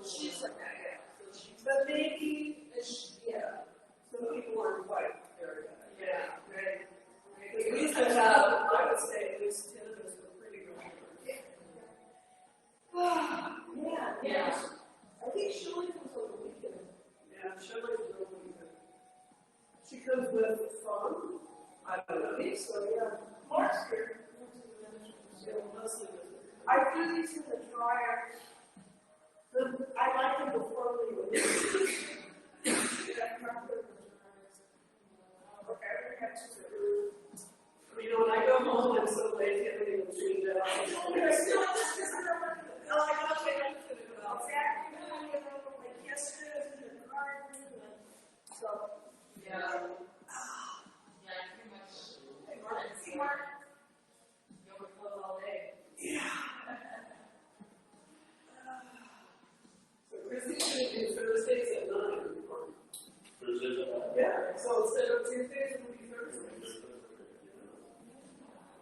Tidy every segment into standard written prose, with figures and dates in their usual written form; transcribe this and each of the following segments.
she's like that, yeah. So she's, but maybe, yeah. Some people aren't quite very good. Yeah, right. Because we used to have, I would say, at least 10 of us were pretty good. Yeah. I think Shirley comes on the weekend. Yeah, Shirley's on the weekend. She comes with fun. I don't know. So, yeah. Mark's here. I threw these in the dryer. I like them before we were you know, when I go home, I'm so lazy, I don't even change it out. So, yeah. Pretty much. Hey, Mark. See, Mark? You'll be close all day. Yeah. So, Chrissy's going to do Thursdays at 9. Thursdays at 9? Yeah. So, instead of Tuesdays, it will be Thursdays.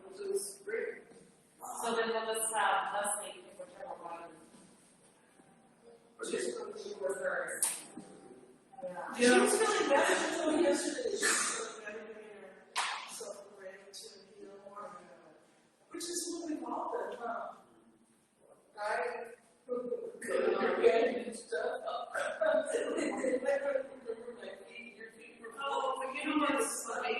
Which is great. So, then we'll just have Leslie pick whichever one. She's going to be with her. Yeah. She was really bad. She told me yesterday she was everything in herself ready to heal more. Which is what we've all done, huh? Right? Stuff. Oh, but you know what's funny?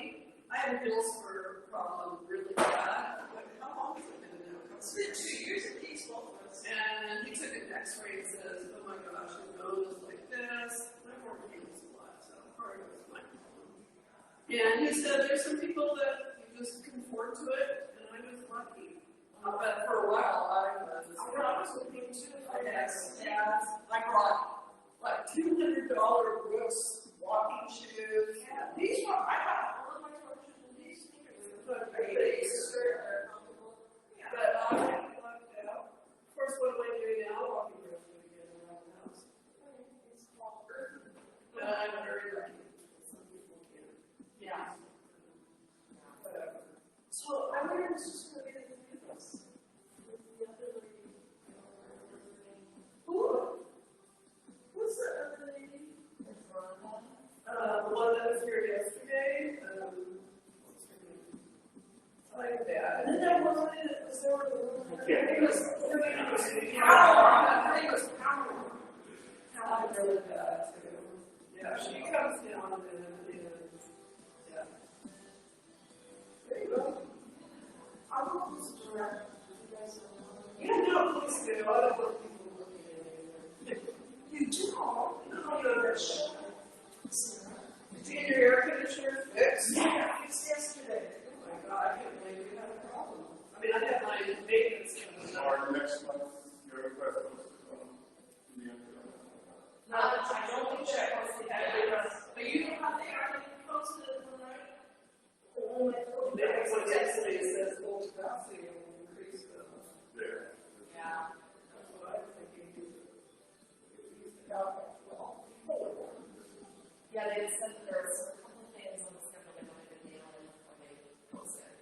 I had a Hillsborough problem really bad. How long has it been now? It's been 2 years at least, both of us. And he took an x-ray and says, oh my gosh, your bone is like this. My work heals a lot, so part of it was my problem. And he said, there's some people that you just conform to it, and I was lucky. But for a while, I was looking too. I brought like $200 Brooks walking shoes. Yeah, these were, I got all of my torches and these sneakers. But I lucked out. Of course, what am I doing now? Walking barefoot again around the house. It's longer. But I'm very lucky. Some people can't. Yeah. Whatever. So I wonder if it's just going to be the three of us. The other lady. Who? Who's the other lady? The one that was here yesterday. What's her name? I like that. And then there was one that was there with the woman. Her name was Carol. Her name was Carol. Carol really bad too. Yeah, she comes down and yeah. There you go. I'll go close to her. Yeah, no, please do. I don't want people looking at anything. You do all. I'll go to that show. Did you get your air conditioner fixed? Yeah, fixed yesterday. Oh my God, I can't believe you had a problem. I mean, I had my maintenance coming up. Or next month, your request was I don't check. But you don't have the air conditioner posted tonight? Maybe what yesterday says full capacity will increase the. there. Yeah. That's what I'm thinking. Yeah, they said that there were a couple of things on the schedule they wanted to be on when they posted.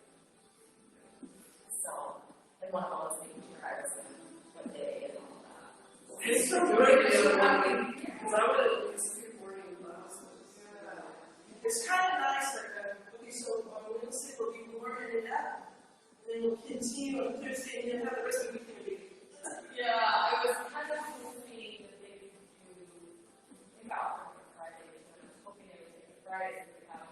So, they want all those things to try what day and all that. It's so good. Because I would at least be morning classes. It's kind of nice, like, okay, so on Wednesday we'll be warming it up, then we'll continue on Thursday, and then have the rest of the week to be. Yeah, I was kind of hoping that they could do about Friday, but I was hoping they would take a Friday to have.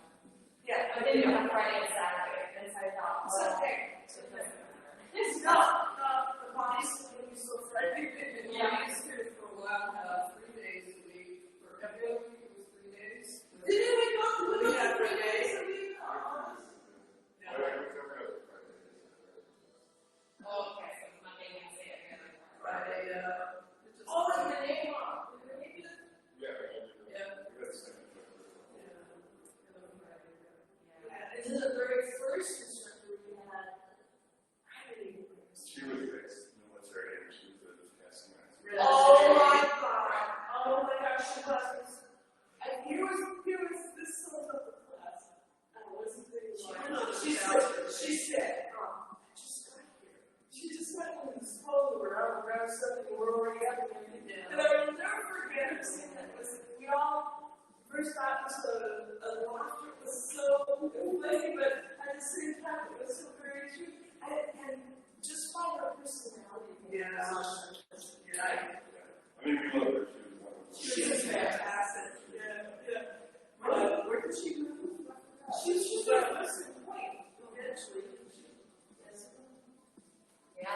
Yeah, but then you have Friday and Saturday, and so I thought, well, Okay. so it doesn't matter. It's not, the body's going to be so fragmented. Yeah. I used to, for a while, have 3 days a week, or every other week it was 3 days. Did we go We had 3 days a week? Oh, okay, so Monday, Yeah. Yeah. I mean, we love her. She was fantastic. Yeah. Where did she move? She's at Western Point, eventually. Yeah.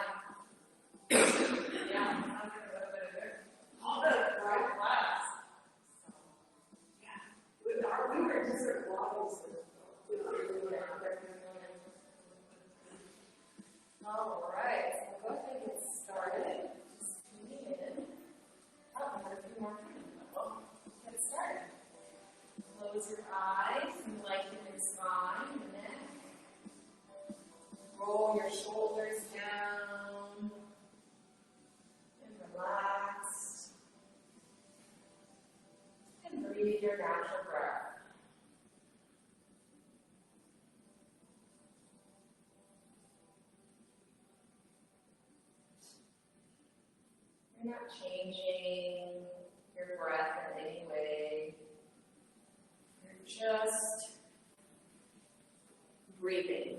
Yeah. I'm gonna go there. All the right class. We were in different levels. All right, so go ahead and get started. Just tune in. Oh, I have a few more minutes. Well, get started. Close your eyes and lengthen your spine and neck. Roll your shoulders down and relax. And breathe your natural breath. You're not changing your breath in any way. You're just breathing.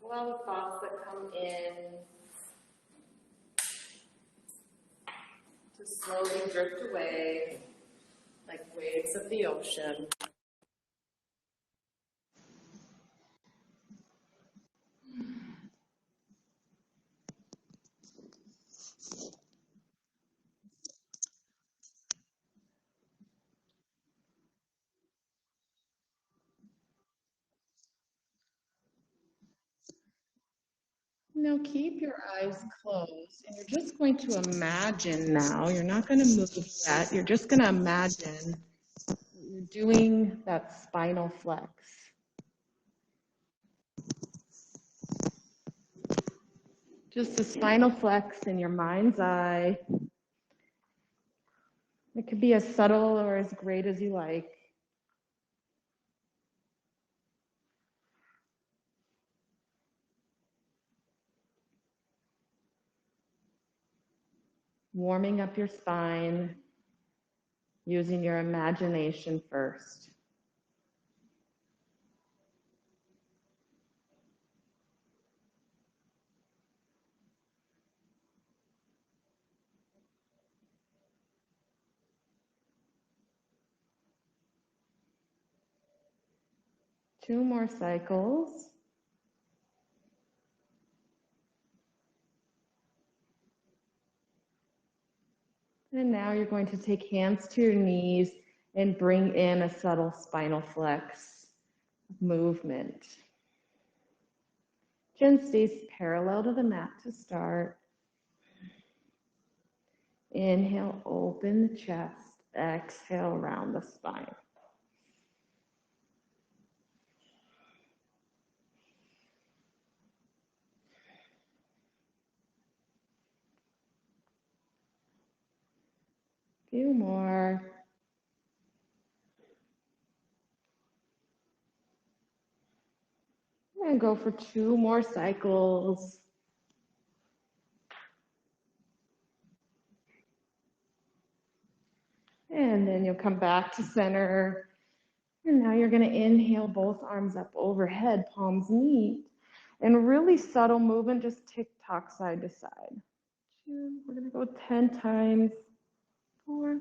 Allow the thoughts that come in to slowly drift away like waves of the ocean. Now keep your eyes closed and you're just going to imagine now, you're not going to move yet, you're just going to imagine that you're doing that spinal flex. Just a spinal flex in your mind's eye. It could be as subtle or as great as you like. Warming up your spine using your imagination first. Two more cycles. And now you're going to take hands to your knees and bring in a subtle spinal flex movement. Chin stays parallel to the mat to start. Inhale, open the chest. Exhale, round the spine. Few more. And go for two more cycles. And then you'll come back to center. And now you're going to inhale both arms up overhead, palms meet. And really subtle movement, just tick-tock side to side. We're going to go 10 times. 4,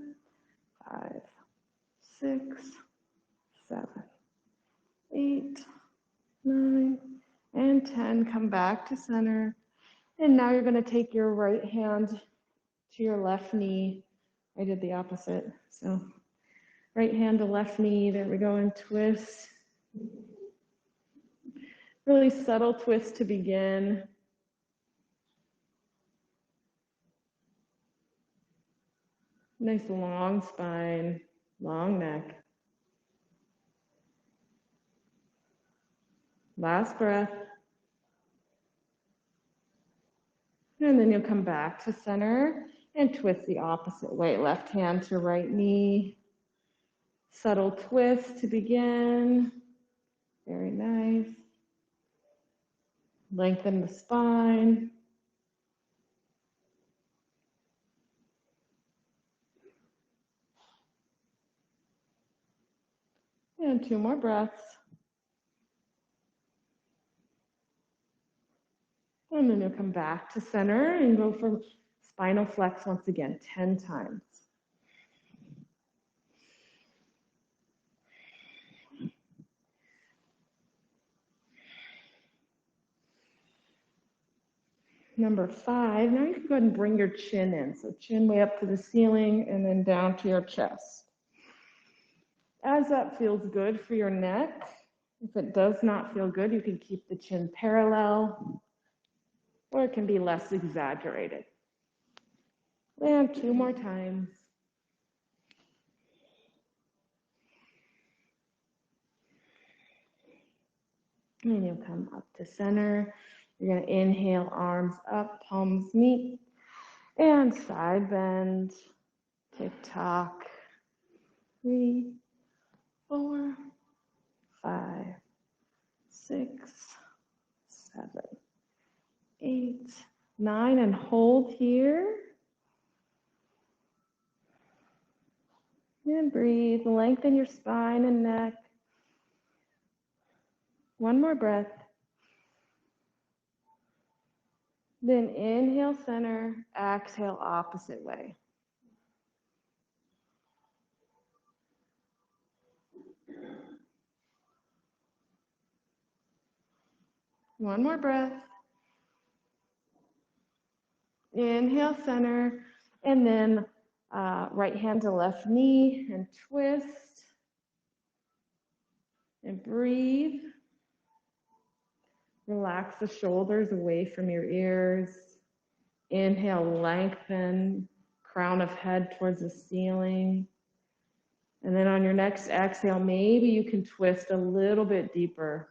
5, 6, 7, 8, 9, and 10. Come back to center. And now you're going to take your right hand to your left knee. I did the opposite. So right hand to left knee. There we go, and twist. Really subtle twist to begin. Nice long spine, long neck. Last breath. And then you'll come back to center and twist the opposite way. Left hand to right knee. Subtle twist to begin. Very nice. Lengthen the spine. And 2 more breaths. And then you'll come back to center and go for spinal flex once again, 10 times. Number 5, now you can go ahead and bring your chin in. So chin way up to the ceiling and then down to your chest. As that feels good for your neck, if it does not feel good, you can keep the chin parallel, or it can be less exaggerated. And 2 more times. And you'll come up to center. You're going to inhale, arms up, palms meet, and side bend. Tick-tock. 3, 4, 5, 6, 7, 8, 9, and hold here. And breathe, lengthen your spine and neck. One more breath. Then inhale center, exhale opposite way. One more breath. Inhale center, and then right hand to left knee and twist. And breathe. Relax the shoulders away from your ears. Inhale, lengthen, crown of head towards the ceiling. And then on your next exhale, maybe you can twist a little bit deeper.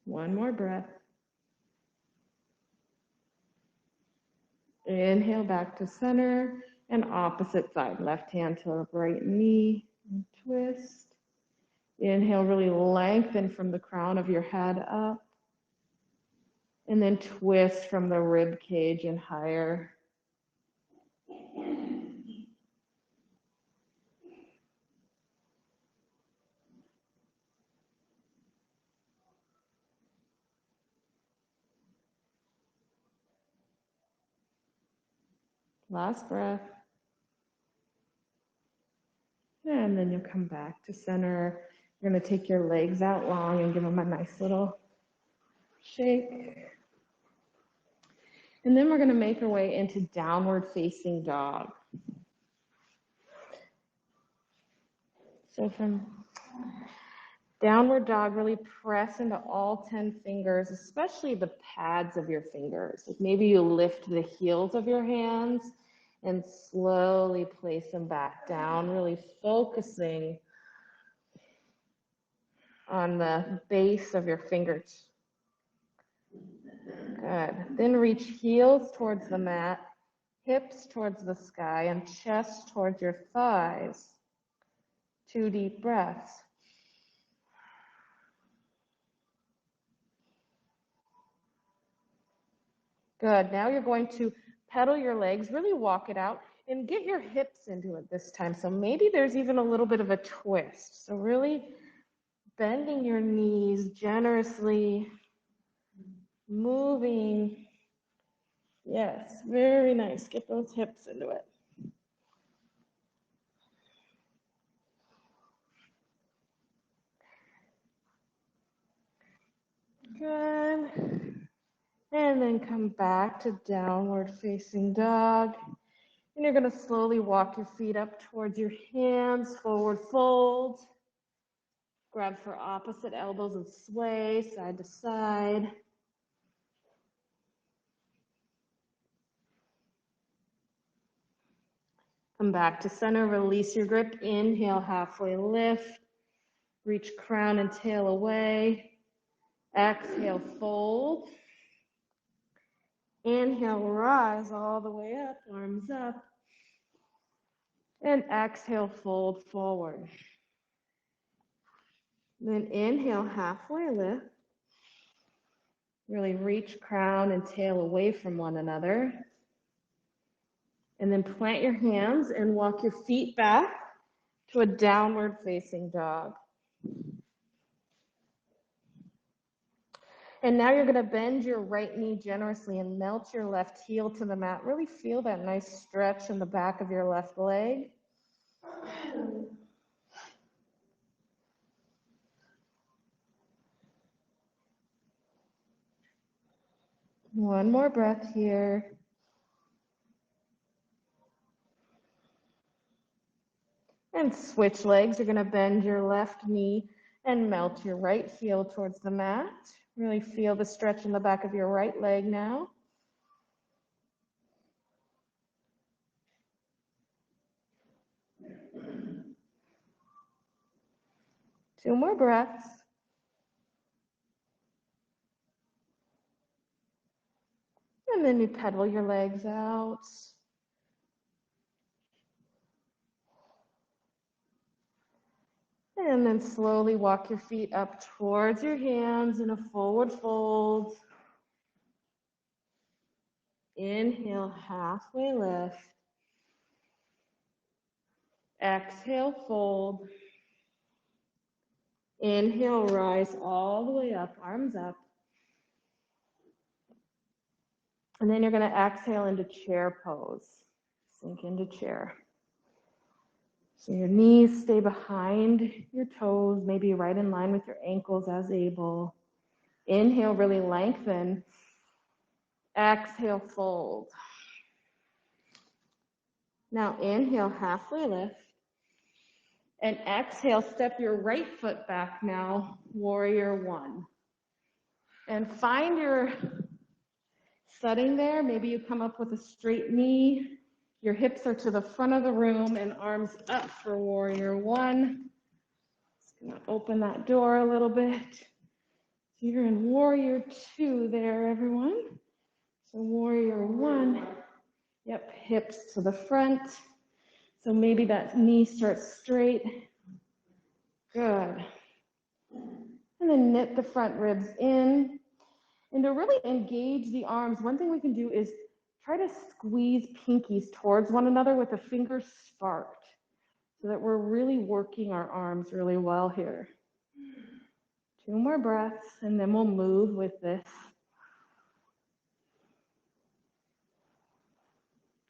One more breath. Inhale back to center and opposite side. Left hand to right knee and twist. Inhale, really lengthen from the crown of your head up. And then twist from the rib cage and higher. Last breath. And then you'll come back to center. You're going to take your legs out long and give them a nice little shake. And then we're going to make our way into downward facing dog. So from downward dog, really press into all 10 fingers, especially the pads of your fingers. Like maybe you lift the heels of your hands and slowly place them back down, really focusing on the base of your fingers. Good. Then reach heels towards the mat, hips towards the sky, and chest towards your thighs. 2 deep breaths. Good. Now you're going to pedal your legs, really walk it out, and get your hips into it this time. So maybe there's even a little bit of a twist. So really bending your knees generously, moving. Yes, very nice. Get those hips into it. Good. And then come back to downward facing dog. And you're going to slowly walk your feet up towards your hands, forward fold. Grab for opposite elbows and sway side to side. Come back to center, release your grip. Inhale, halfway lift. Reach crown and tail away. Exhale, fold. Inhale, rise all the way up, arms up. And exhale, fold forward. Then inhale, halfway lift. Really reach crown and tail away from one another. And then plant your hands and walk your feet back to a downward facing dog. And now you're going to bend your right knee generously and melt your left heel to the mat. Really feel that nice stretch in the back of your left leg. One more breath here. And switch legs. You're going to bend your left knee and melt your right heel towards the mat. Really feel the stretch in the back of your right leg now. Two more breaths. And then you pedal your legs out. And then slowly walk your feet up towards your hands in a forward fold. Inhale, halfway lift. Exhale, fold. Inhale, rise all the way up, arms up. And then you're going to exhale into chair pose. Sink into chair. So your knees stay behind your toes, maybe right in line with your ankles as able. Inhale, really lengthen. Exhale, fold. Now inhale, halfway lift. And exhale, step your right foot back now, warrior one. And find your setting there. Maybe you come up with a straight knee. Your hips are to the front of the room and arms up for warrior one. Just gonna open that door a little bit. So you're in warrior two there, everyone. So warrior one. Yep, hips to the front. So maybe that knee starts straight. Good. And then knit the front ribs in. And to really engage the arms, one thing we can do is try to squeeze pinkies towards one another with the fingers sparked so that we're really working our arms really well here. Two more breaths, and then we'll move with this.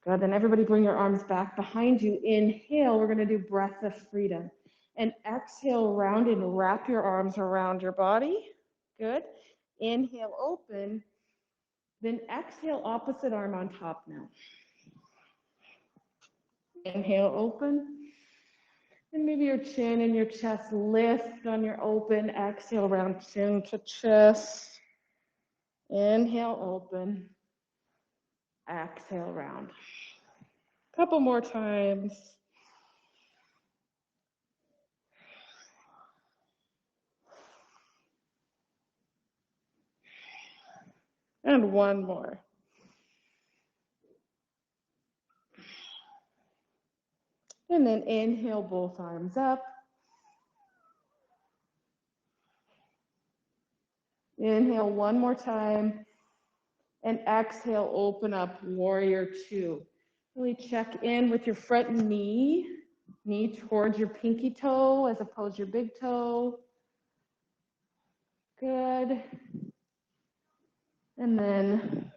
Good, then everybody bring your arms back behind you. Inhale, we're gonna do breath of freedom. And exhale, round and wrap your arms around your body. Good. Inhale, open. Then exhale, opposite arm on top now. Inhale, open. And maybe your chin and your chest lift on your open. Exhale, round chin to chest. Inhale, open. Exhale, round. Couple more times. And one more. And then inhale, both arms up. Inhale one more time. And exhale, open up, warrior two. Really check in with your front knee towards your pinky toe as opposed to your big toe. Good. And then,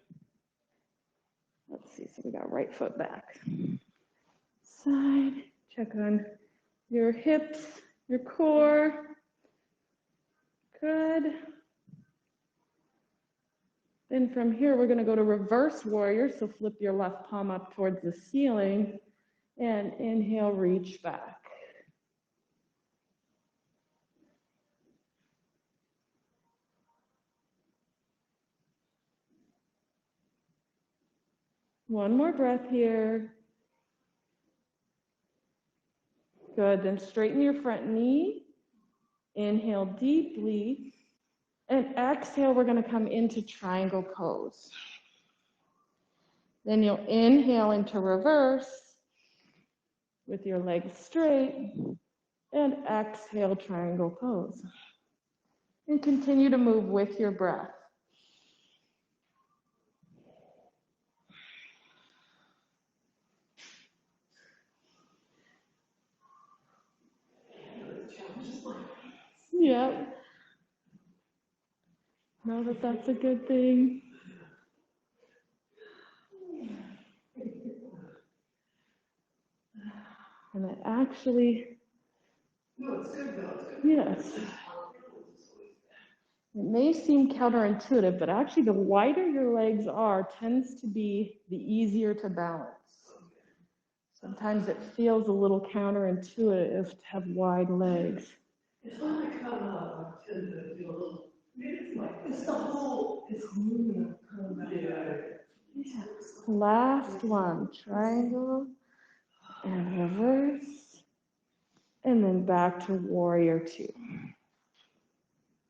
let's see, so we got right foot back. Side, check on your hips, your core. Good. Then from here, we're gonna go to reverse warrior. So flip your left palm up towards the ceiling and inhale, reach back. One more breath here. Good, then straighten your front knee. Inhale deeply. And exhale, we're gonna come into triangle pose. Then you'll inhale into reverse with your legs straight. And exhale, triangle pose. And continue to move with your breath. Yep. Know that that's a good thing. And it actually, yes. It may seem counterintuitive, but actually the wider your legs are tends to be the easier to balance. Sometimes it feels a little counterintuitive to have wide legs. It's when I come up, I tend to feel a little, it's the whole, it's moving. Yes. Last one, triangle and reverse, and then back to warrior two.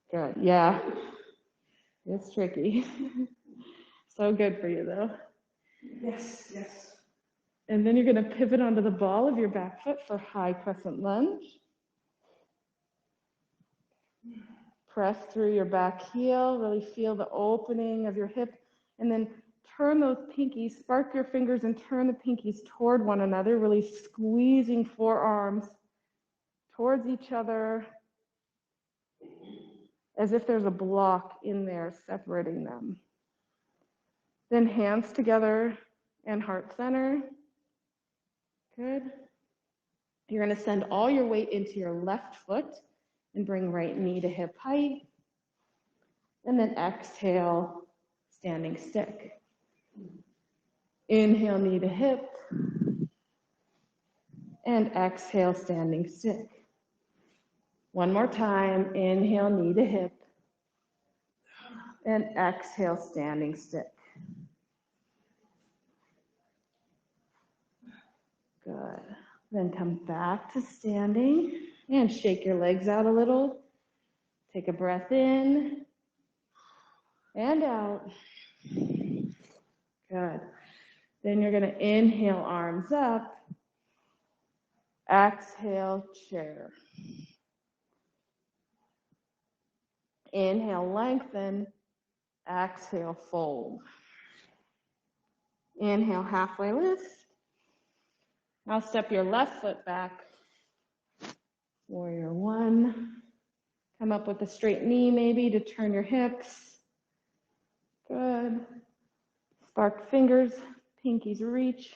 Good, yeah. It's tricky. So good for you though. Yes, yes. And then you're gonna pivot onto the ball of your back foot for high crescent lunge. Press through your back heel, really feel the opening of your hip, and then turn those pinkies, spark your fingers and turn the pinkies toward one another, really squeezing forearms towards each other as if there's a block in there separating them. Then hands together and heart center. Good. You're going to send all your weight into your left foot and bring right knee to hip height. And then exhale, standing stick. Inhale, knee to hip. And exhale, standing stick. One more time. Inhale, knee to hip. And exhale, standing stick. Good. Then come back to standing and shake your legs out a little. Take a breath in and out. Good. Then you're going to inhale, arms up. Exhale, chair. Inhale, lengthen. Exhale, fold. Inhale, halfway lift. Now step your left foot back. Warrior one. Come up with a straight knee maybe to turn your hips. Good. Spark fingers, pinkies reach,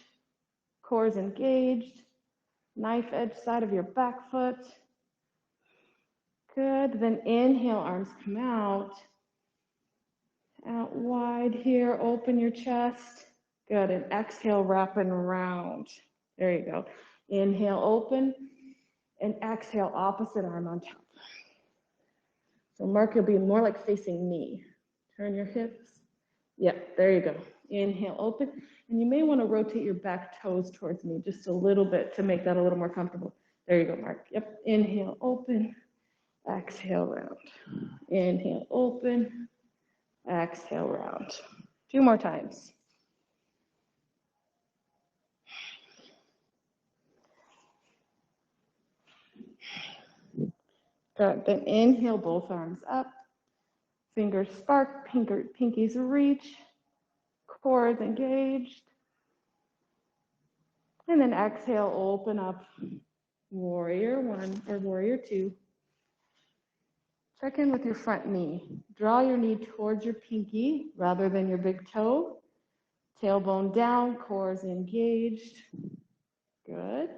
cores engaged. Knife edge side of your back foot. Good. Then inhale, arms come out. Out wide here, open your chest. Good. And exhale, wrap and round. There you go. Inhale, open. And exhale, opposite arm on top. So Mark, you'll be more like facing me. Turn your hips. Yep, there you go. Inhale, open. And you may want to rotate your back toes towards me just a little bit to make that a little more comfortable. There you go, Mark. Yep. Inhale, open. Exhale, round. Inhale, open. Exhale, round. 2 more times. Good. Then inhale, both arms up. Fingers spark, pinkies reach. Cores engaged. And then exhale, open up. Warrior one or warrior two. Check in with your front knee. Draw your knee towards your pinky rather than your big toe. Tailbone down, cores engaged. Good.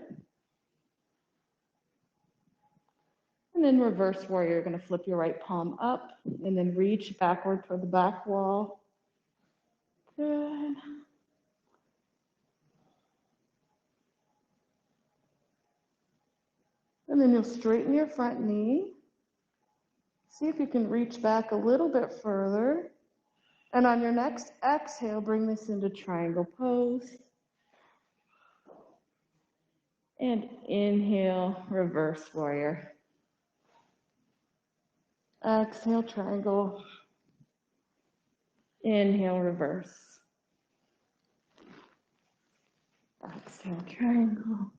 And then reverse warrior. You're going to flip your right palm up and then reach backward toward the back wall. Good. And then you'll straighten your front knee. See if you can reach back a little bit further. And on your next exhale, bring this into triangle pose. And inhale, reverse warrior. Exhale, triangle. Inhale, reverse. Exhale, triangle.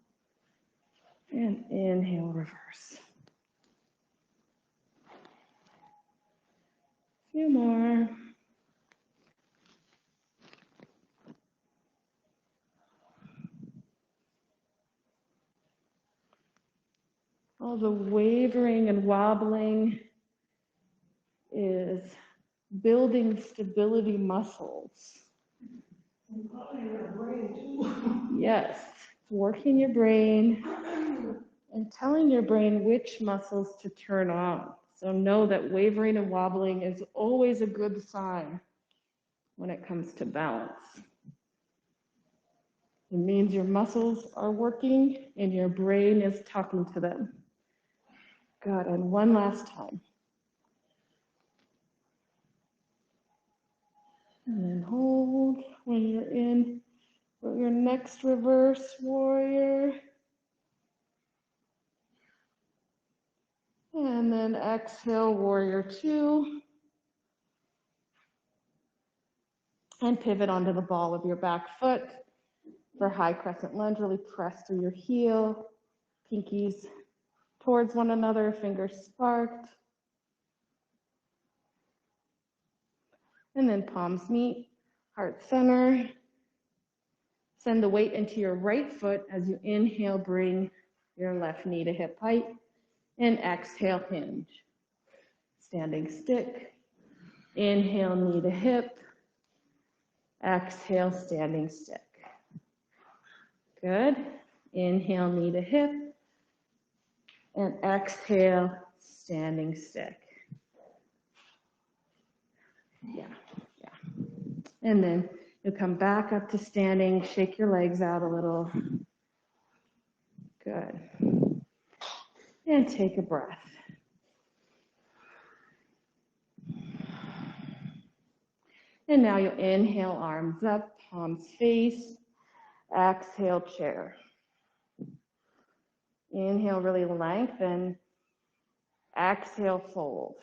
And inhale, reverse. Few more. All the wavering and wobbling is building stability muscles. Yes, it's working your brain and telling your brain which muscles to turn on. So know that wavering and wobbling is always a good sign when it comes to balance. It means your muscles are working and your brain is talking to them. Good, and one last time. And then hold when you're in for your next reverse warrior. And then exhale, warrior two. And pivot onto the ball of your back foot for high crescent lunge. Really press through your heel, pinkies towards one another, fingers sparked. And then palms meet, heart center. Send the weight into your right foot as you inhale, bring your left knee to hip height. And exhale, hinge. Standing stick. Inhale, knee to hip. Exhale, standing stick. Good. Inhale, knee to hip. And exhale, standing stick. Yeah. And then you'll come back up to standing, shake your legs out a little. Good. And take a breath. And now you'll inhale, arms up, palms face. Exhale, chair. Inhale, really lengthen. Exhale, fold.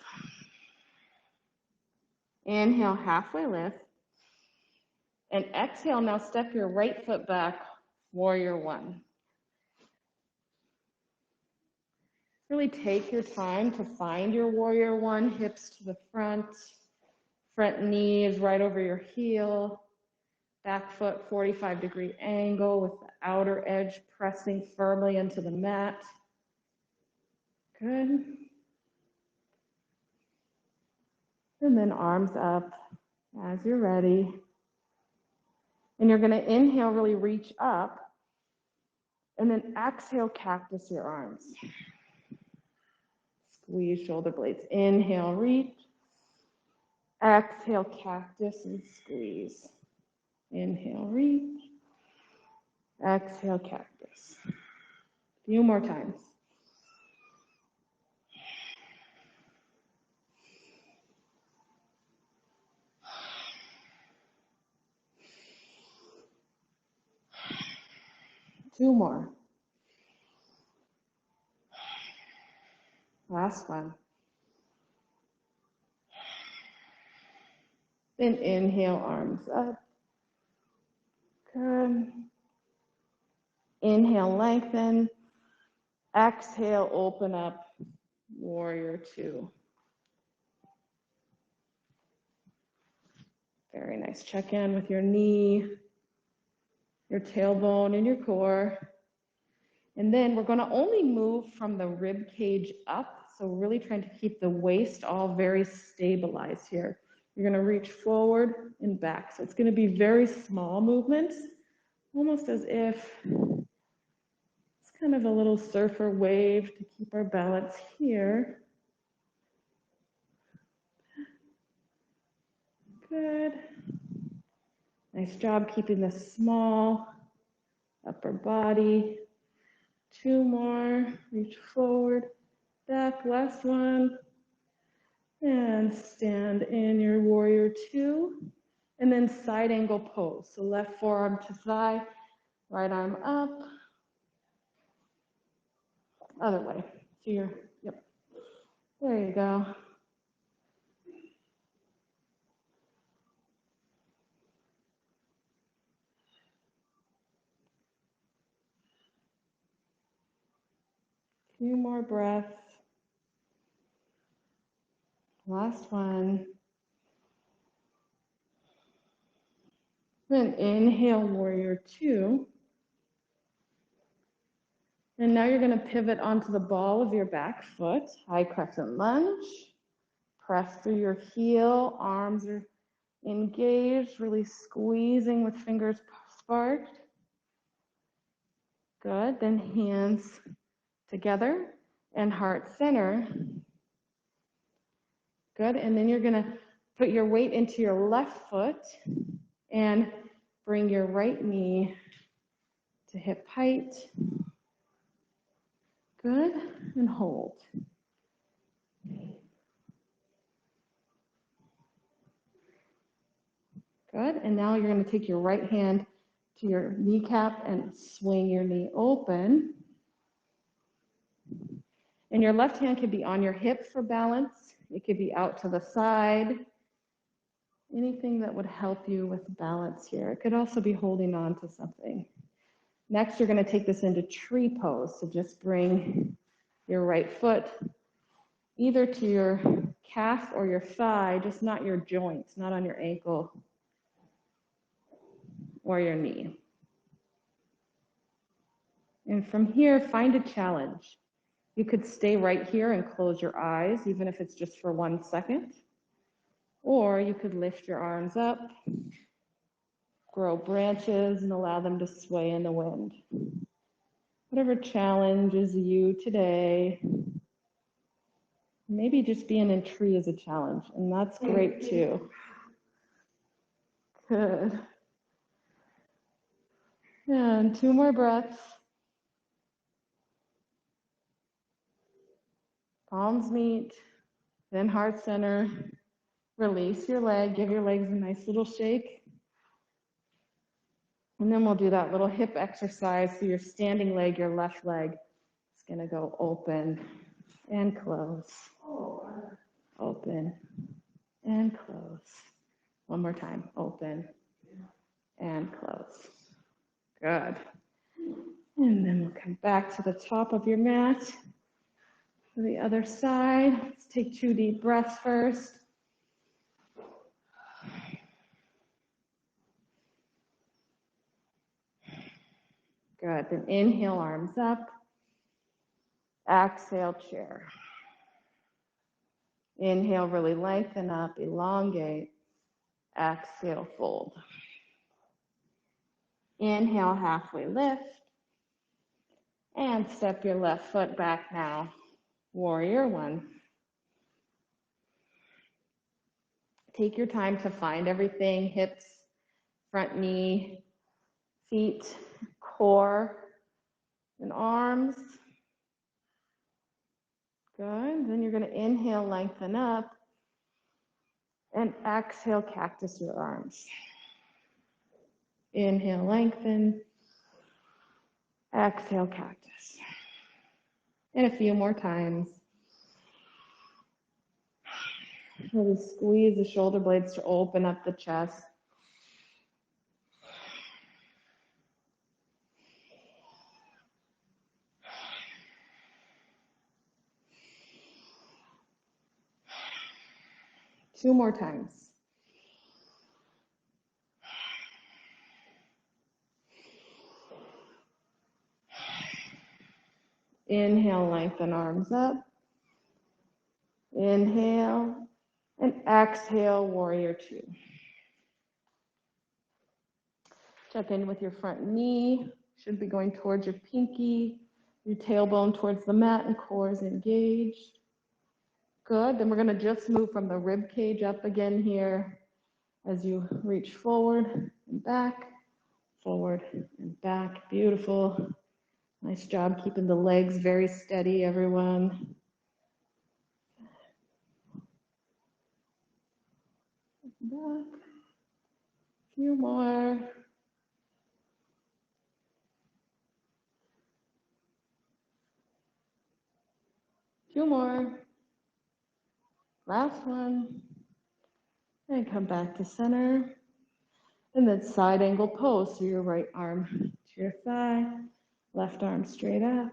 Inhale, halfway lift. And exhale, now step your right foot back, warrior one. Really take your time to find your warrior one, hips to the front knee is right over your heel, back foot 45-degree angle with the outer edge pressing firmly into the mat. Good. And then arms up as you're ready. And you're going to inhale, really reach up, and then exhale, cactus your arms. Squeeze shoulder blades. Inhale, reach. Exhale, cactus and squeeze. Inhale, reach. Exhale, cactus. A few more times. Two more. Last one. Then inhale, arms up. Good. Inhale, lengthen. Exhale, open up, warrior two. Very nice. Check in with your knee, your tailbone, and your core. And then we're going to only move from the rib cage up. So we're really trying to keep the waist all very stabilized here. You're going to reach forward and back. So it's going to be very small movements, almost as if it's kind of a little surfer wave to keep our balance here. Good. Nice job keeping the small upper body. Two more. Reach forward, back. Last one. And stand in your warrior two. And then side angle pose. So left forearm to thigh, right arm up. Other way. So you're, yep. There you go. Few more breaths. Last one. Then inhale, warrior two. And now you're going to pivot onto the ball of your back foot, high crescent lunge. Press through your heel, arms are engaged, really squeezing with fingers sparked. Good, then hands together and heart center. Good, and then you're gonna put your weight into your left foot and bring your right knee to hip height. Good, and hold. Good, and now you're gonna take your right hand to your kneecap and swing your knee open. And your left hand could be on your hip for balance. It could be out to the side. Anything that would help you with balance here. It could also be holding on to something. Next, you're going to take this into tree pose. So just bring your right foot either to your calf or your thigh, just not your joints, not on your ankle or your knee. And from here, find a challenge. You could stay right here and close your eyes, even if it's just for 1 second. Or you could lift your arms up, grow branches, and allow them to sway in the wind. Whatever challenges you today. Maybe just being in tree is a challenge, and that's great too. Good. And 2 more breaths. Palms meet, then heart center. Release your leg, give your legs a nice little shake. And then we'll do that little hip exercise. So your standing leg, your left leg, is gonna go open and close. Open and close. One more time, open and close. Good. And then we'll come back to the top of your mat. To the other side. Let's take 2 deep breaths first. Good. Then inhale, arms up. Exhale, chair. Inhale, really lengthen up, elongate. Exhale, fold. Inhale, halfway lift. And step your left foot back now. Warrior 1. Take your time to find everything, hips, front knee, feet, core, and arms. Good. Then you're going to inhale, lengthen up, and exhale, cactus your arms. Inhale, lengthen. Exhale, cactus. And a few more times. Really squeeze the shoulder blades to open up the chest. Two more times. Inhale, lengthen arms up. Inhale, and exhale, warrior 2. Check in with your front knee. Should be going towards your pinky, your tailbone towards the mat, and core is engaged. Good. Then we're going to just move from the rib cage up again here as you reach forward and back, forward and back. Beautiful. Nice job keeping the legs very steady, everyone. Back. A few more. Two more. Last one. And come back to center. And then side angle pose. So your right arm to your thigh, left arm straight up.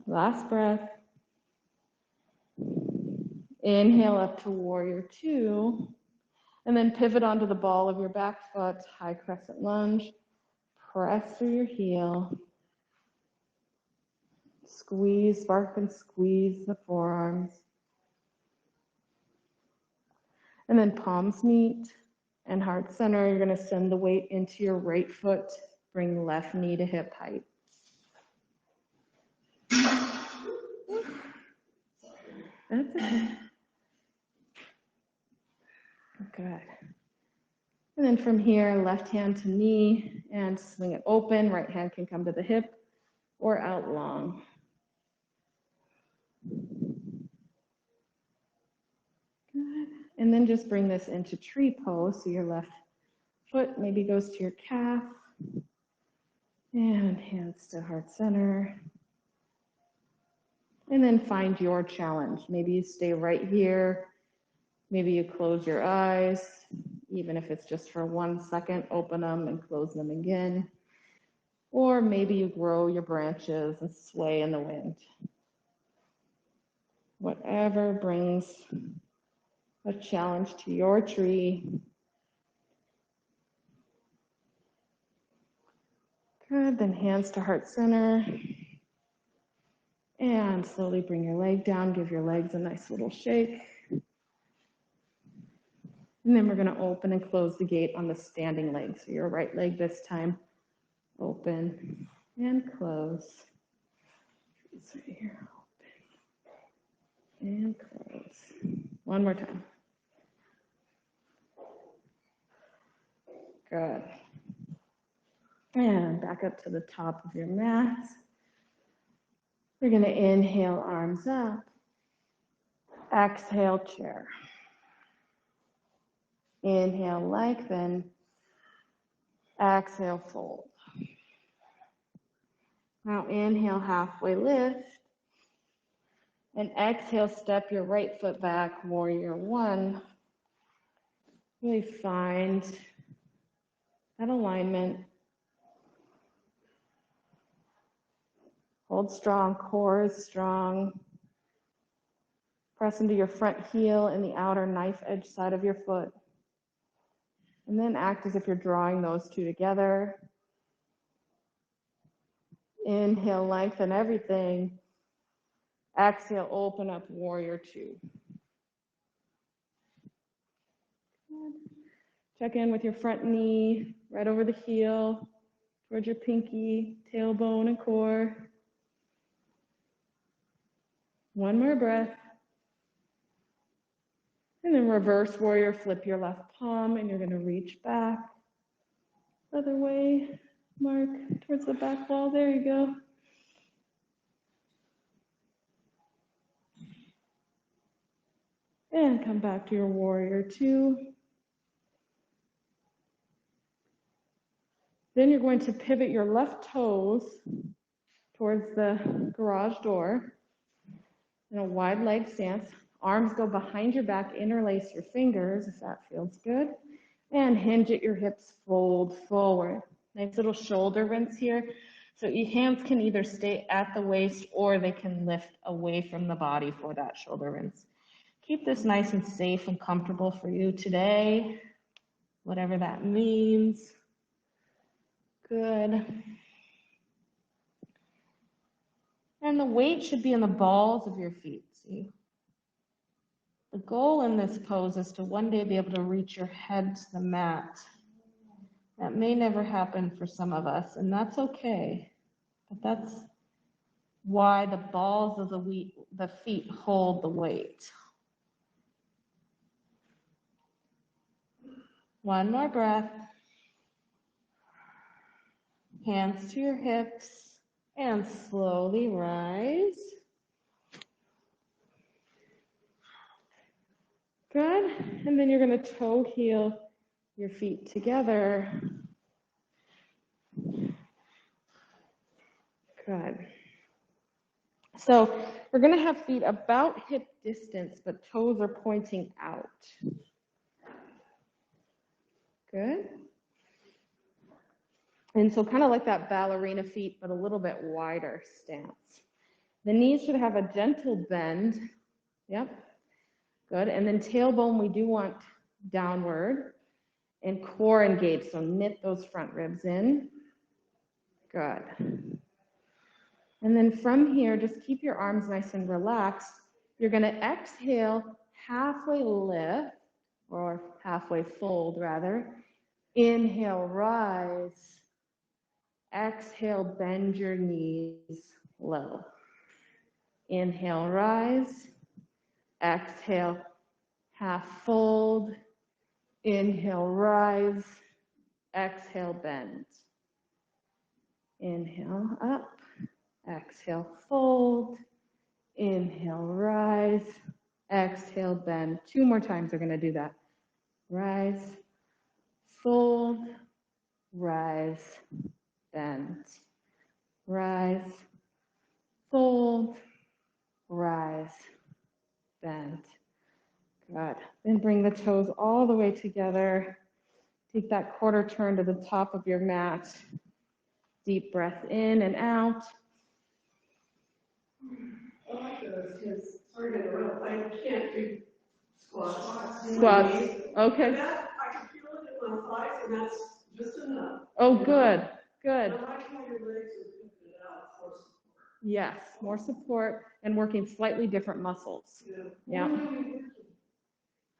Last breath. Inhale up to warrior 2. And then pivot onto the ball of your back foot, high crescent lunge. Press through your heel. Squeeze, spark and squeeze the forearms. And then palms meet and heart center. You're going to send the weight into your right foot. Bring left knee to hip height. That's okay. Good. And then from here, left hand to knee and swing it open. Right hand can come to the hip or out long. Good. And then just bring this into tree pose. So your left foot maybe goes to your calf. And hands to heart center. And then find your challenge. Maybe you stay right here. Maybe you close your eyes. Even if it's just for 1 second, open them and close them again. Or maybe you grow your branches and sway in the wind. Whatever brings a challenge to your tree. Good, then hands to heart center. And slowly bring your leg down, give your legs a nice little shake. And then we're going to open and close the gate on the standing leg. So your right leg this time, open and close. It's right here, open and close. One more time. Good. And back up to the top of your mat. We're going to inhale, arms up. Exhale, chair. Inhale, lengthen. Exhale, fold. Now inhale, halfway lift. And exhale, step your right foot back, warrior one. Really find that alignment. Hold strong, core is strong. Press into your front heel and the outer knife edge side of your foot. And then act as if you're drawing those two together. Inhale, lengthen everything. Exhale, open up, warrior two. Good. Check in with your front knee, right over the heel, towards your pinky, tailbone, and core. One more breath. And then reverse warrior, flip your left palm, and you're going to reach back. Other way, mark towards the back wall. There you go. And come back to your warrior two. Then you're going to pivot your left toes towards the garage door in a wide leg stance. Arms go behind your back, interlace your fingers if that feels good. And hinge at your hips, fold forward. Nice little shoulder rinse here. So your hands can either stay at the waist or they can lift away from the body for that shoulder rinse. Keep this nice and safe and comfortable for you today, whatever that means. Good. And the weight should be in the balls of your feet, see? The goal in this pose is to one day be able to reach your head to the mat. That may never happen for some of us, and that's okay. But that's why the balls of the feet hold the weight. One more breath. Hands to your hips and slowly rise. Good. And then you're going to toe heel your feet together. Good. So we're going to have feet about hip distance, but toes are pointing out. Good. And so kind of like that ballerina feet, but a little bit wider stance. The knees should have a gentle bend. Yep. Good. And then tailbone, we do want downward, and core engaged. So knit those front ribs in. Good. And then from here, just keep your arms nice and relaxed. You're going to exhale, halfway lift, or halfway fold rather. Inhale, rise. Exhale, bend your knees low. Inhale, rise. Exhale, half fold. Inhale, rise. Exhale, bend. Inhale, up. Exhale, fold. Inhale, rise. Exhale, bend. 2 more times we're going to do that. Rise, fold, rise, bend. Rise, fold, rise, bend. Good. Then bring the toes all the way together. Take that quarter turn to the top of your mat. Deep breath in and out. I like those because, sorry to interrupt, I can't do squats. Squats. Okay. And that, I can feel it in my thighs, and that's just enough. Oh, good. Good. I like how your legs are picking it out for support. Yes, more support and working slightly different muscles. Yeah.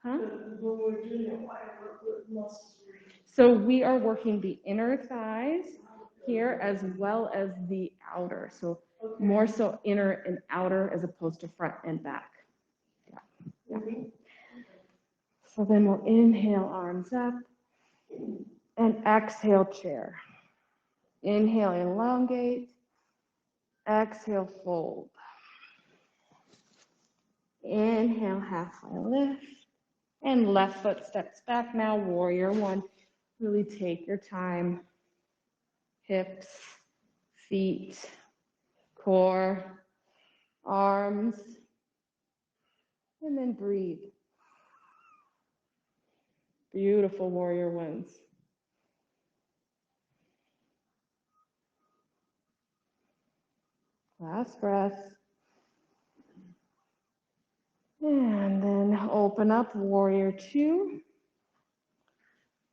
Huh? When we're doing it, why what muscles are you? So we are working the inner thighs here as well as the outer. So Okay. more so inner and outer as opposed to front and back. Yeah. Mhm. So then we'll inhale, arms up, and exhale, chair. Inhale, elongate. Exhale, fold. Inhale, halfway lift. And left foot steps back now, warrior one. Really take your time. Hips, feet, core, arms. And then breathe. Beautiful warrior ones. Last breath. And then open up, warrior two.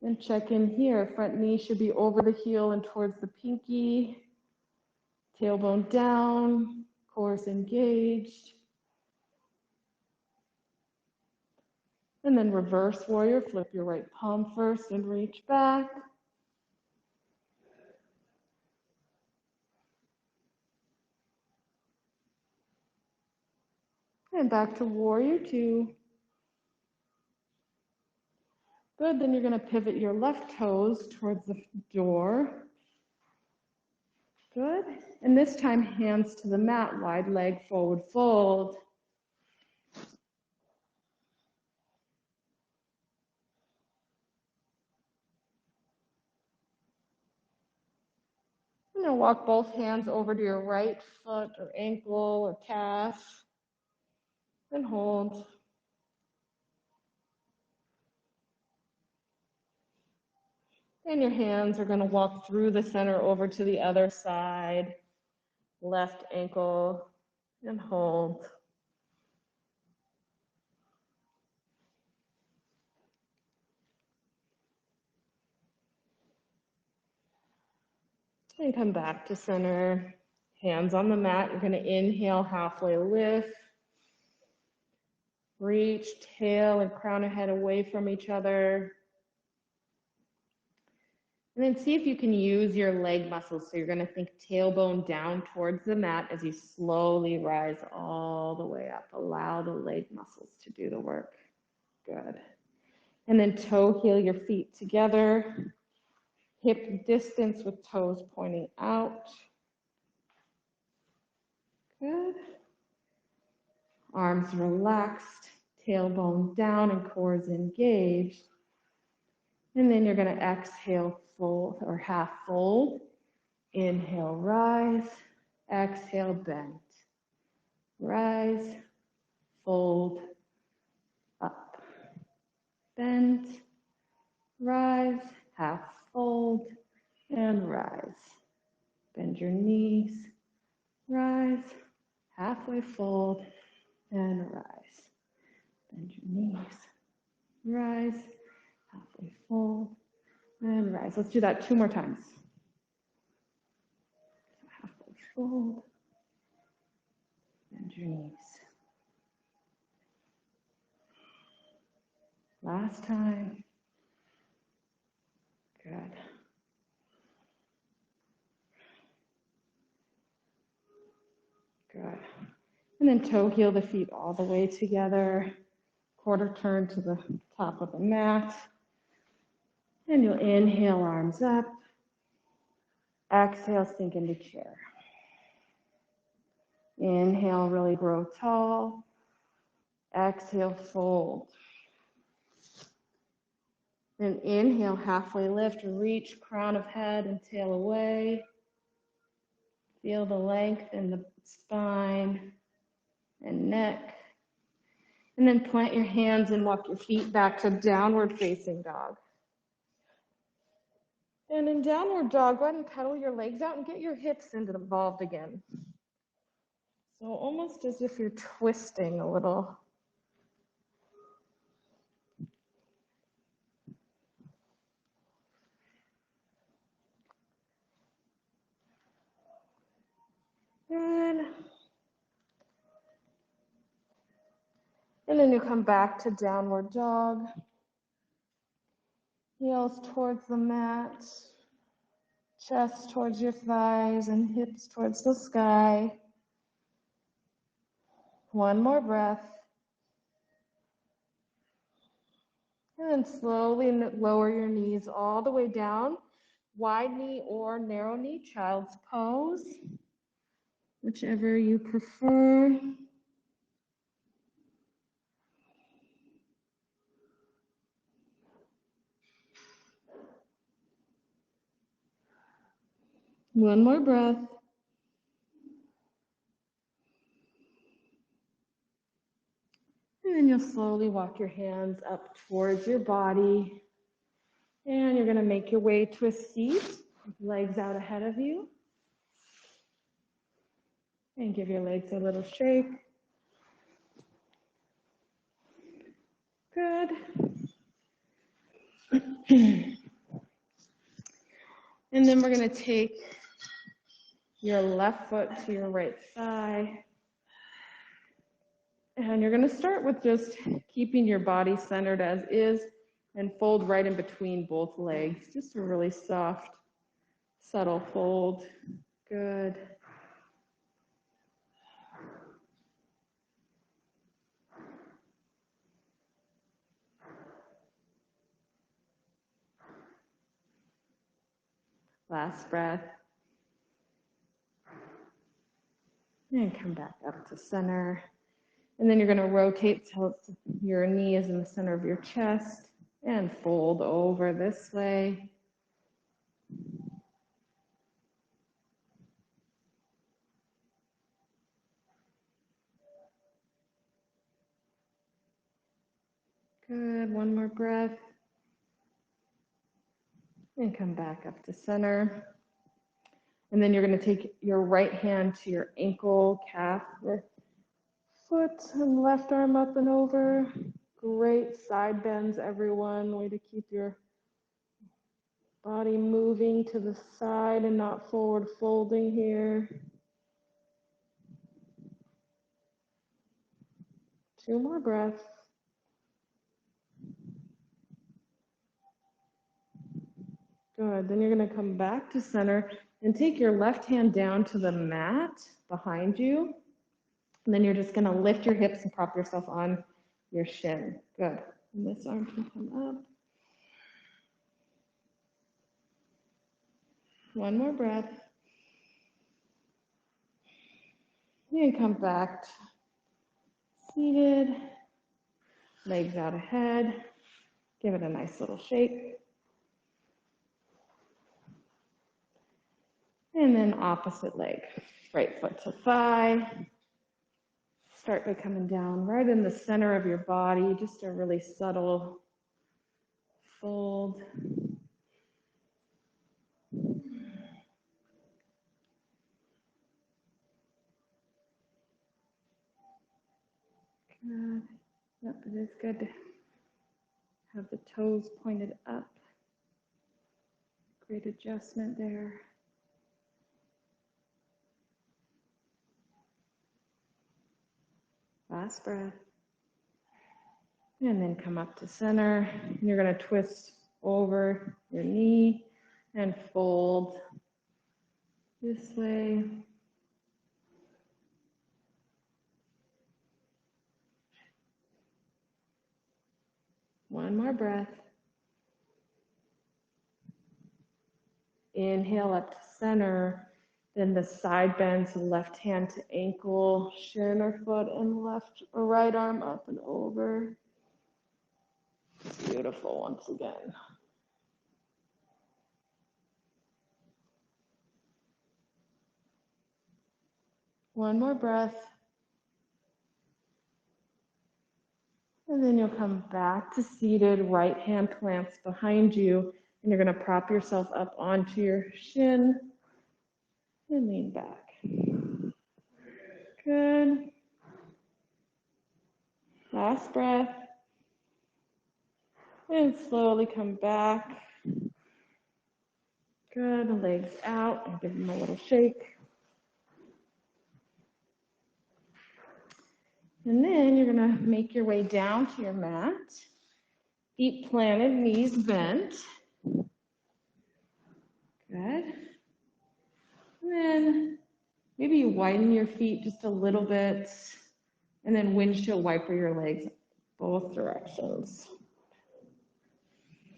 And check in here. Front knee should be over the heel and towards the pinky. Tailbone down, core is engaged. And then reverse warrior, flip your right palm first and reach back. And back to warrior two. Good, then you're going to pivot your left toes towards the door. Good, and this time hands to the mat, wide leg forward fold. And then walk both hands over to your right foot or ankle or calf. And hold. And your hands are going to walk through the center over to the other side. Left ankle and hold. And come back to center. Hands on the mat. You're going to inhale, halfway lift. Reach tail and crown of head away from each other. And then see if you can use your leg muscles. So you're going to think tailbone down towards the mat as you slowly rise all the way up. Allow the leg muscles to do the work. Good. And then toe heel your feet together. Hip distance with toes pointing out. Good. Arms relaxed, tailbone down and core is engaged. And then you're going to exhale, fold or half fold. Inhale, rise. Exhale, bend. Rise, fold, up. Bend, rise, half fold, and rise. Bend your knees, rise, halfway fold, and rise. Bend your knees, rise, Halfway fold and rise. Let's do that 2 more times. Halfway fold. Bend your knees. Last time. Good. Good. And then toe heel the feet all the way together. Quarter turn to the top of the mat. And you'll inhale, arms up. Exhale, sink into chair. Inhale, really grow tall. Exhale, fold. Then inhale, halfway lift, reach crown of head and tail away. Feel the length in the spine and neck. And then plant your hands and walk your feet back to downward facing dog. And in downward dog, go ahead and pedal your legs out and get your hips involved again. So almost as if you're twisting a little. Good. And then you come back to downward dog. Heels towards the mat. Chest towards your thighs and hips towards the sky. One more breath. And then slowly lower your knees all the way down. Wide knee or narrow knee, child's pose. Whichever you prefer. One more breath. And then you'll slowly walk your hands up towards your body. And you're going to make your way to a seat, legs out ahead of you. And give your legs a little shake. Good. And then we're going to take your left foot to your right thigh. And you're going to start with just keeping your body centered as is and fold right in between both legs. Just a really soft, subtle fold. Good. Last breath. And come back up to center. And then you're going to rotate till your knee is in the center of your chest and fold over this way. Good. One more breath. And come back up to center. And then you're going to take your right hand to your ankle, calf, or foot, and left arm up and over. Great side bends, everyone. Way to keep your body moving to the side and not forward folding here. 2 more breaths. Good. Then you're going to come back to center and take your left hand down to the mat behind you. And then you're just going to lift your hips and prop yourself on your shin. Good. And this arm can come up. One more breath. And come back seated. Legs out ahead. Give it a nice little shake. And then opposite leg. Right foot to thigh. Start by coming down right in the center of your body. Just a really subtle fold. Good. Yep, it is good to Have the toes pointed up. Great adjustment there. Last breath. And then come up to center. And you're going to twist over your knee and fold this way. One more breath. Inhale up to center. Then the side bends, left hand to ankle, shin or foot, and left or right arm up and over. Beautiful once again. One more breath. And then you'll come back to seated, right hand plants behind you, and you're going to prop yourself up onto your shin and lean back. Good. Last breath. And slowly come back. Good. Legs out. And give them a little shake. And then you're going to make your way down to your mat. Feet planted, knees bent. Good. And then maybe you widen your feet just a little bit. And then windshield wiper your legs both directions.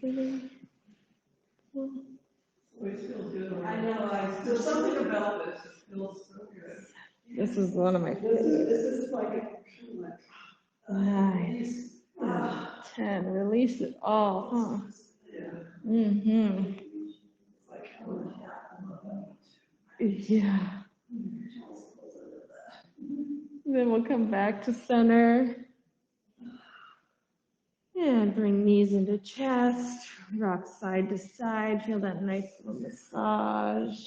Always feels good. I know. There's something about this. It feels so good. This is one of my favorites. This is like 9, 10. Release it all, huh? Yeah. Mm-hmm. Like, Yeah. Then we'll come back to center. And bring knees into chest. Rock side to side. Feel that nice little massage.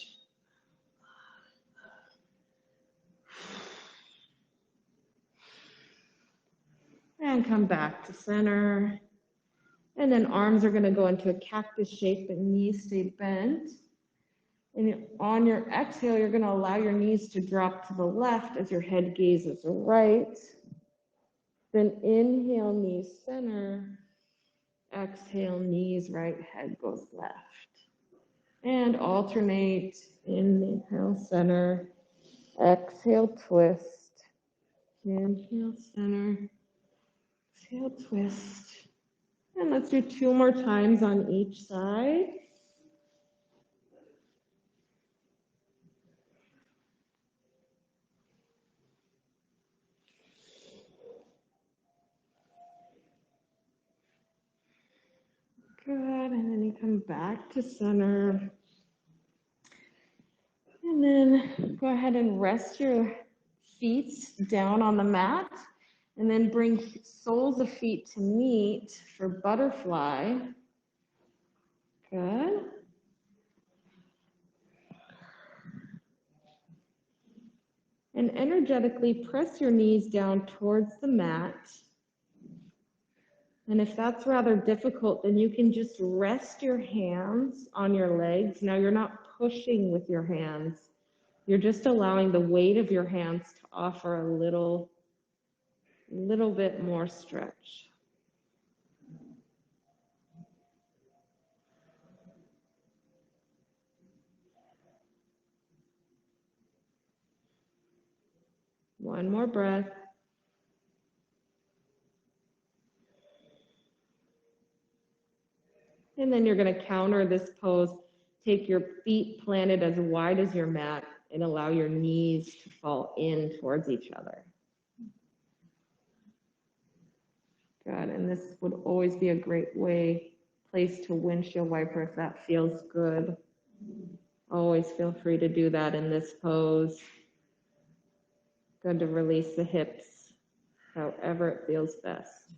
And come back to center. And then arms are going to go into a cactus shape, but knees stay bent. And on your exhale, you're going to allow your knees to drop to the left as your head gazes right. Then inhale, knees center. Exhale, knees right, head goes left. And alternate. Inhale, center. Exhale, twist. Inhale, center. Exhale, twist. And let's do 2 more times on each side. Good, and then you come back to center. And then go ahead and rest your feet down on the mat. And then bring soles of feet to meet for butterfly. Good. And energetically press your knees down towards the mat. And if that's rather difficult, then you can just rest your hands on your legs. Now you're not pushing with your hands. You're just allowing the weight of your hands to offer a little bit more stretch. One more breath. And then you're going to counter this pose. Take your feet planted as wide as your mat and allow your knees to fall in towards each other. Good, and this would always be a great place to windshield wiper if that feels good. Always feel free to do that in this pose. Good to release the hips, however it feels best.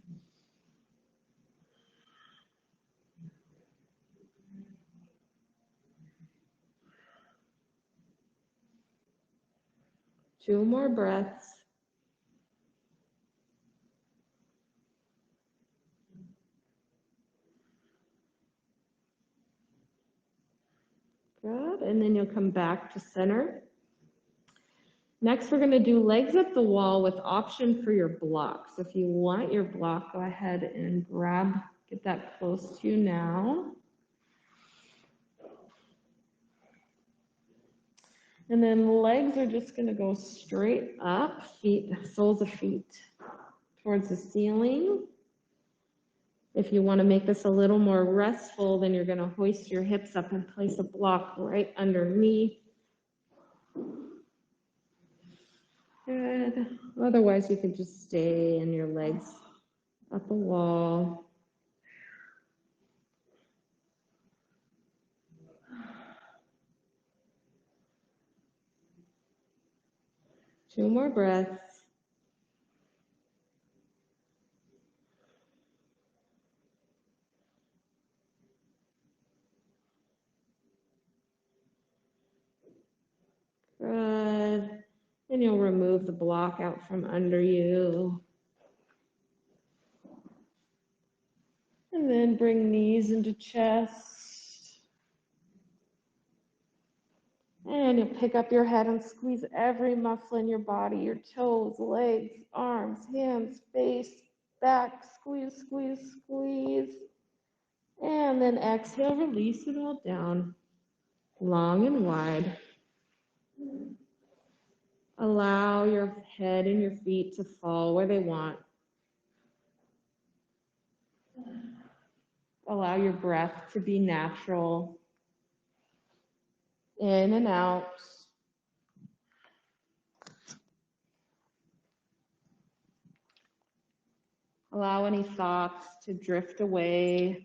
Two more breaths. Good, and then you'll come back to center. Next, we're gonna do legs up the wall with option for your block. So if you want your block, go ahead and get that close to you now. And then legs are just gonna go straight up, soles of feet towards the ceiling. If you wanna make this a little more restful, then you're gonna hoist your hips up and place a block right underneath. Good. Otherwise, you can just stay in your legs up the wall. Two more breaths. Good. And you'll remove the block out from under you. And then bring knees into chest. And you'll pick up your head and squeeze every muscle in your body, your toes, legs, arms, hands, face, back, squeeze, squeeze, squeeze. And then exhale, release it all down, long and wide. Allow your head and your feet to fall where they want. Allow your breath to be natural. In and out. Allow any thoughts to drift away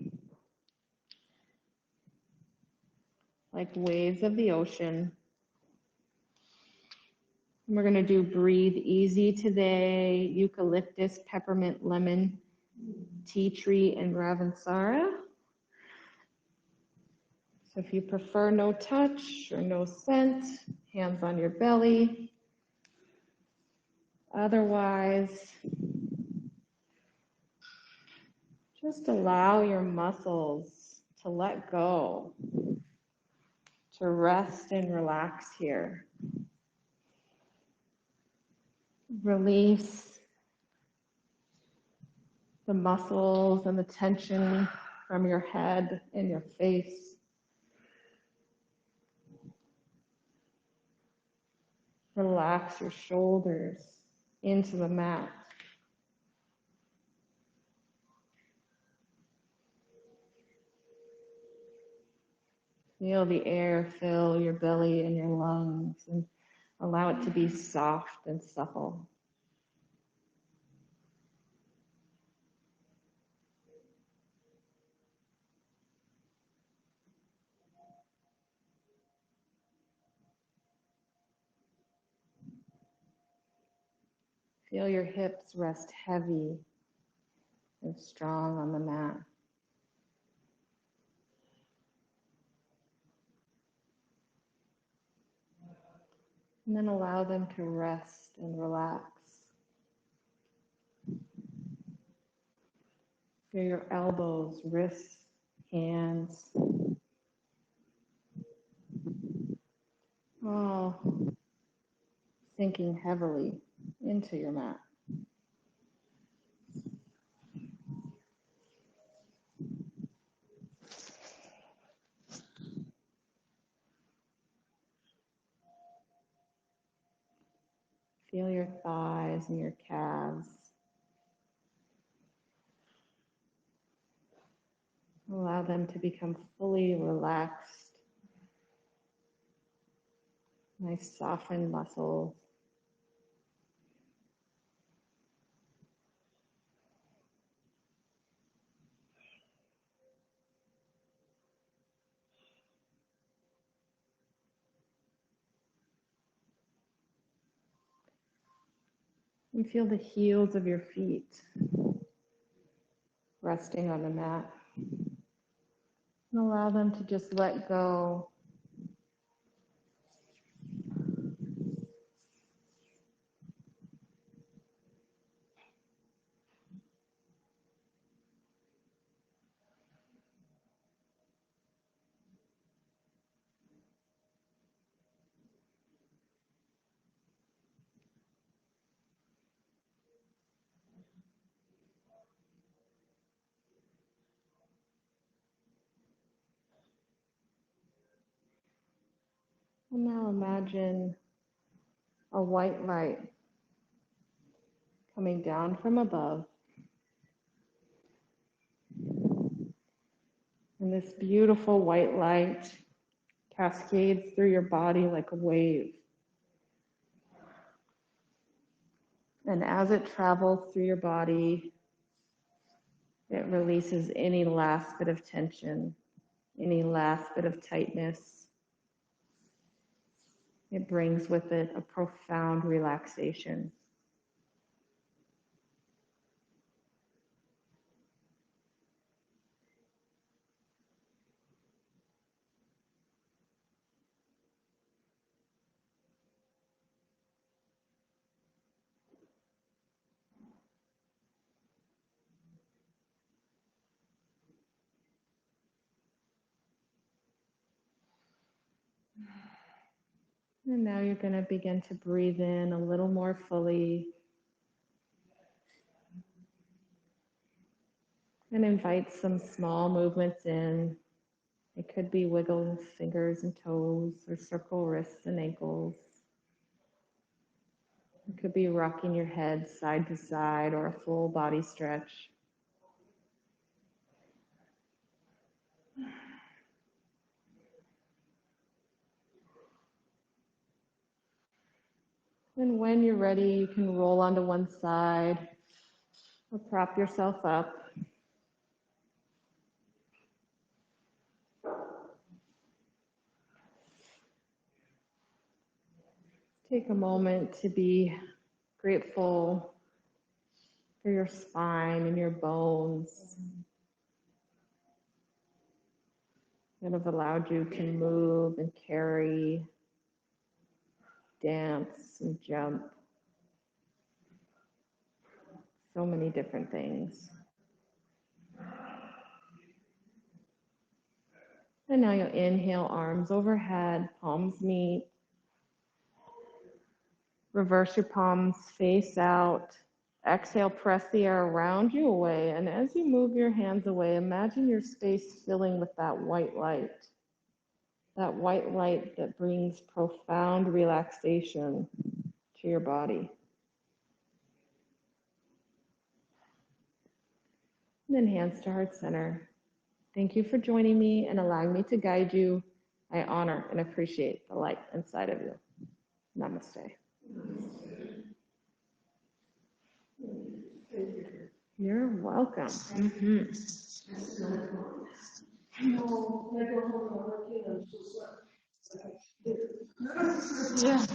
like waves of the ocean. And we're going to do breathe easy today, eucalyptus, peppermint, lemon, tea tree, and Ravensara. So if you prefer no touch or no scent, hands on your belly. Otherwise, just allow your muscles to let go, to rest and relax here. Release the muscles and the tension from your head and your face. Relax your shoulders into the mat. Feel the air fill your belly and your lungs and allow it to be soft and supple. Feel your hips rest heavy and strong on the mat. And then allow them to rest and relax. Feel your elbows, wrists, hands, all sinking heavily into your mat. Feel your thighs and your calves. Allow them to become fully relaxed. Nice softened muscles. And feel the heels of your feet resting on the mat. And allow them to just let go. And now imagine a white light coming down from above. And this beautiful white light cascades through your body like a wave. And as it travels through your body, it releases any last bit of tension, any last bit of tightness. It brings with it a profound relaxation. And now you're going to begin to breathe in a little more fully and invite some small movements in. It could be wiggle fingers and toes or circle wrists and ankles. It could be rocking your head side to side or a full body stretch. And when you're ready, you can roll onto one side or prop yourself up. Take a moment to be grateful for your spine and your bones that have allowed you to move and carry, dance and jump. So many different things. And now you'll inhale, arms overhead, palms meet. Reverse your palms face out. Exhale, press the air around you away. And as you move your hands away, imagine your space filling with that white light. That white light that brings profound relaxation to your body. And then hands to heart center. Thank you for joining me and allowing me to guide you. I honor and appreciate the light inside of you. Namaste. You're welcome. Mm-hmm. Yeah.